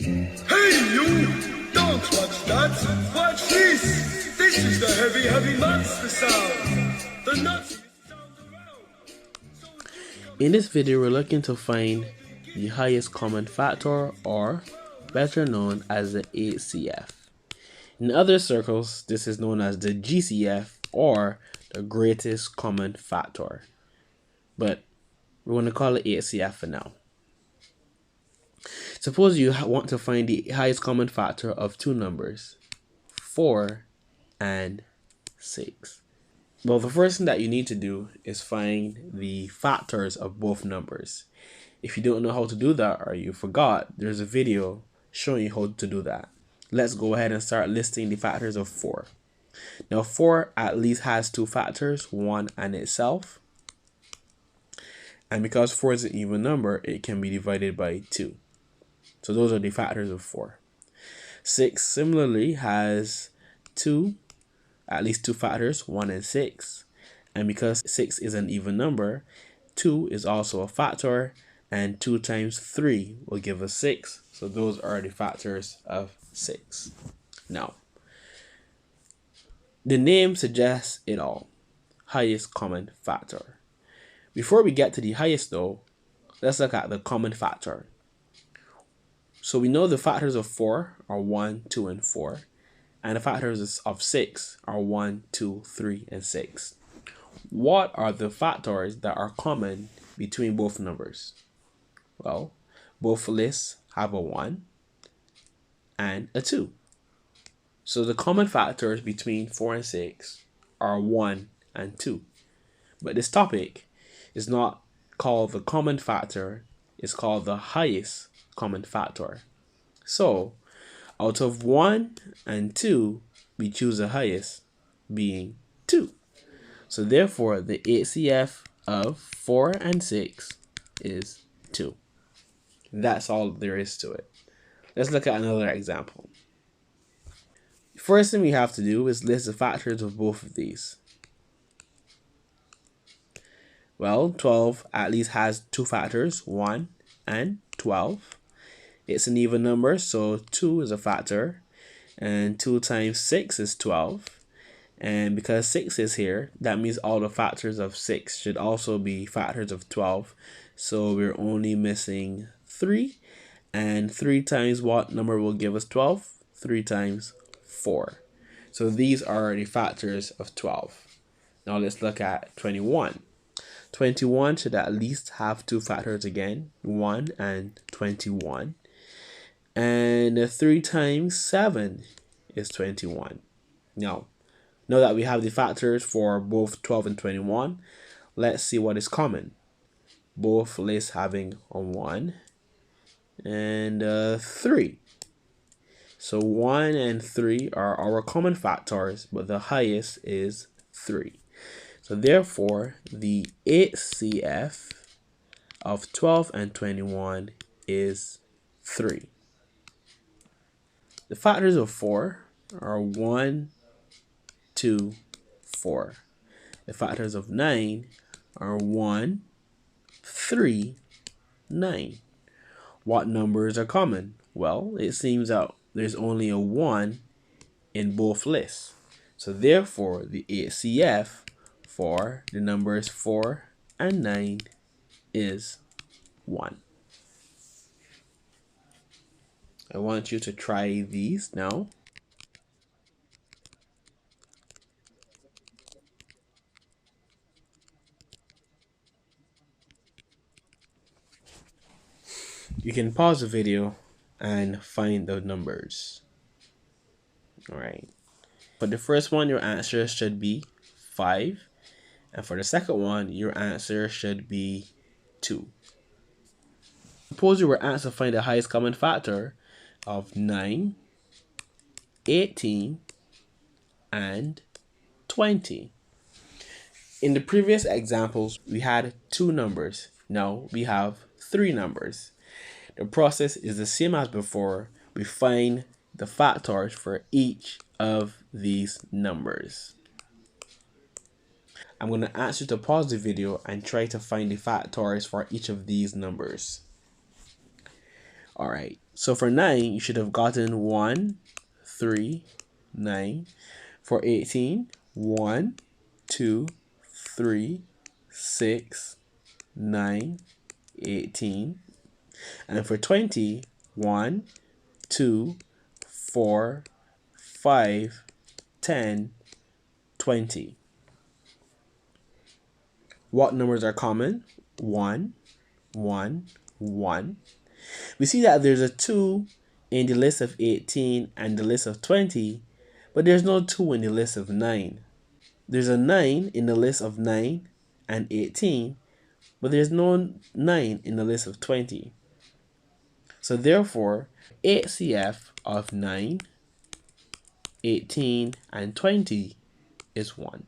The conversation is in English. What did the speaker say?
Hey you! Don't watch that! Watch this! This is the heavy, heavy monster sound! The nuts sound around! In this video, we're looking to find the highest common factor, or better known as the HCF. In other circles, this is known as the GCF, or the greatest common factor. But we're going to call it HCF for now. Suppose you want to find the highest common factor of two numbers, 4 and 6. Well, the first thing that you need to do is find the factors of both numbers. If you don't know how to do that, or you forgot, there's a video showing you how to do that. Let's go ahead and start listing the factors of 4. Now 4 at least has two factors, 1 and itself. And because 4 is an even number, it can be divided by 2. So those are the factors of 4. 6 similarly has at least two factors, 1 and 6. And because 6 is an even number, 2 is also a factor, and 2 times 3 will give us 6. So those are the factors of 6. Now, the name suggests it all. Highest common factor. Before we get to the highest though, let's look at the common factor. So we know the factors of 4 are 1, 2, and 4. And the factors of 6 are 1, 2, 3, and 6. What are the factors that are common between both numbers? Well, both lists have a 1 and a 2. So the common factors between 4 and 6 are 1 and 2. But this topic is not called the common factor, it's called the highest common factor. So out of 1 and 2, we choose the highest, being 2. So therefore, the HCF of 4 and 6 is 2. That's all there is to it. Let's look at another example. First thing we have to do is list the factors of both of these. Well, 12 at least has two factors, 1 and 12. It's an even number, so 2 is a factor, and 2 times 6 is 12. And because 6 is here, that means all the factors of 6 should also be factors of 12. So we're only missing 3. And 3 times what number will give us 12? 3 times 4. So these are the factors of 12. Now let's look at 21. 21 should at least have two factors again, 1 and 21. And 3 times 7 is 21. Now that we have the factors for both 12 and 21, let's see what is common. Both lists having a 1 and 3. So 1 and 3 are our common factors, but the highest is 3. So therefore, the HCF of 12 and 21 is 3. The factors of 4 are 1, 2, 4. The factors of 9 are 1, 3, 9. What numbers are common? Well, it seems that there's only a 1 in both lists. So therefore, the HCF for the numbers 4 and 9 is 1. I want you to try these now. You can pause the video and find the numbers. Alright. For the first one, your answer should be 5. And for the second one, your answer should be 2. Suppose you were asked to find the highest common factor of 9, 18, and 20. In the previous examples, we had 2 numbers. Now we have 3 numbers. The process is the same as before. We find the factors for each of these numbers. I'm going to ask you to pause the video and try to find the factors for each of these numbers. Alright, So for 9, you should have gotten 1, 3, 9. For 18, 1, 2, 3, 6, 9, 18. And for 20, 1, 2, 4, 5, 10, 20. What numbers are common? 1, 1, 1. We see that there's a 2 in the list of 18 and the list of 20, but there's no 2 in the list of 9. There's a 9 in the list of 9 and 18, but there's no 9 in the list of 20. So therefore, HCF of 9, 18, and 20 is 1.